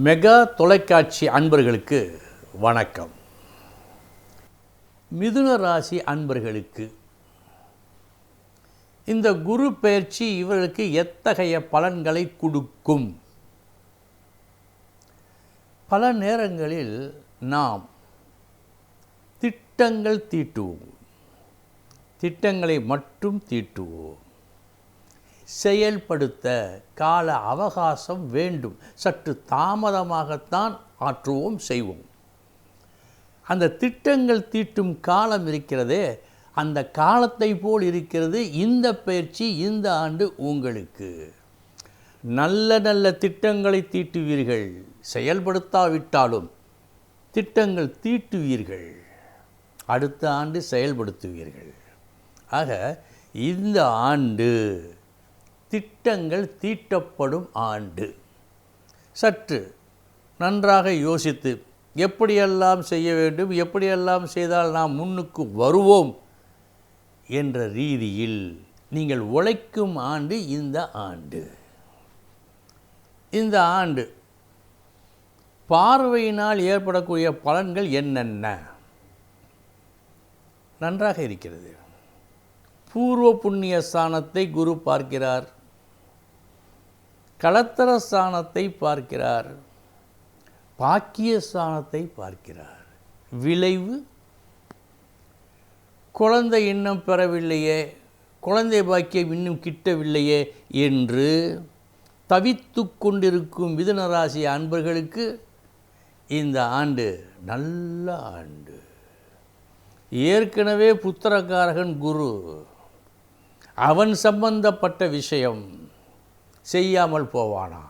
Mega தொலைக்காட்சி அன்பர்களுக்கு வணக்கம். மிதுன ராசி அன்பர்களுக்கு இந்த குரு பெயர்ச்சி இவர்களுக்கு எத்தகைய பலன்களை கொடுக்கும்? பல நேரங்களில் நாம் திட்டங்கள் தீட்டுவோம், திட்டங்களை மட்டும் தீட்டுவோம். செயல்படுத்த கால அவகாசம் வேண்டும், சற்று தாமதமாகத்தான் ஆற்றுவோம், செய்வோம். அந்த திட்டங்கள் தீட்டும் காலம் இருக்கிறதே, அந்த காலத்தை போல் இருக்கிறது இந்த பயிற்சி. இந்த ஆண்டு உங்களுக்கு நல்ல நல்ல திட்டங்களை தீட்டுவீர்கள். செயல்படுத்தாவிட்டாலும் திட்டங்கள் தீட்டுவீர்கள், அடுத்த ஆண்டு செயல்படுத்துவீர்கள். ஆக இந்த ஆண்டு திட்டங்கள் தீட்டப்படும் ஆண்டு. சற்று நன்றாக யோசித்து எப்படியெல்லாம் செய்ய வேண்டும், எப்படியெல்லாம் செய்தால் நாம் முன்னுக்கு வருவோம் என்ற ரீதியில் நீங்கள் உழைக்கும் ஆண்டு இந்த ஆண்டு. இந்த ஆண்டு பார்வையினால் ஏற்படக்கூடிய பலன்கள் என்னென்ன? நன்றாக இருக்கிறது. பூர்வ புண்ணிய ஸ்தானத்தை குரு பார்க்கிறார், களத்திர ஸ்தானத்தை பார்க்கிறார், பாக்கிய ஸ்தானத்தை பார்க்கிறார். விளைவு, குழந்தை இன்னும் பெறவில்லையே, குழந்தை பாக்கியம் இன்னும் கிட்டவில்லையே என்று தவித்து கொண்டிருக்கும் மிதுன ராசி அன்பர்களுக்கு இந்த ஆண்டு நல்ல ஆண்டு. ஏற்கனவே புத்திரகாரகன் குரு, அவன் சம்பந்தப்பட்ட விஷயம் செய்யாமல் போவானா?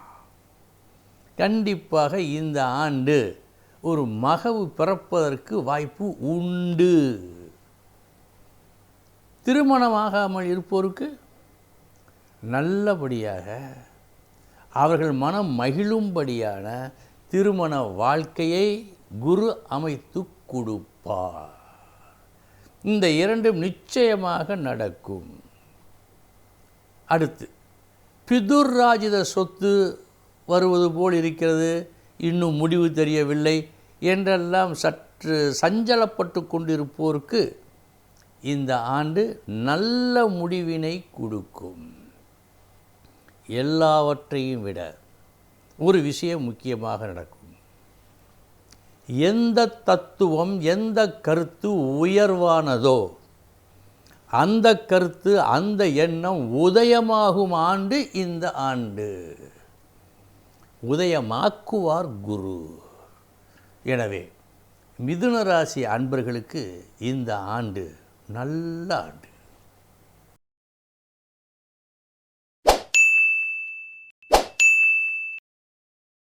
கண்டிப்பாக இந்த ஆண்டு ஒரு மகவு பிறப்பதற்கு வாய்ப்பு உண்டு. திருமணமாகாமல் இருப்போருக்கு நல்லபடியாக அவர்கள் மனம் மகிழும்படியான திருமண வாழ்க்கையை குரு அமைத்து கொடுப்பார். இந்த இரண்டும் நிச்சயமாக நடக்கும். அடுத்து பிதுர்ராஜித சொத்து வருவது போல் இருக்கிறது, இன்னும் முடிவு தெரியவில்லை என்றெல்லாம் சற்று சஞ்சலப்பட்டு கொண்டிருப்போருக்கு இந்த ஆண்டு நல்ல முடிவினை கொடுக்கும். எல்லாவற்றையும் விட ஒரு விஷயம் முக்கியமாக நடக்கும். எந்த தத்துவம், எந்த கருத்து உயர்வானதோ அந்த கருத்து, அந்த எண்ணம் உதயமாகும் ஆண்டு இந்த ஆண்டு. உதயமாக்குவார் குரு. எனவே மிதுன ராசி அன்பர்களுக்கு இந்த ஆண்டு நல்ல ஆண்டு.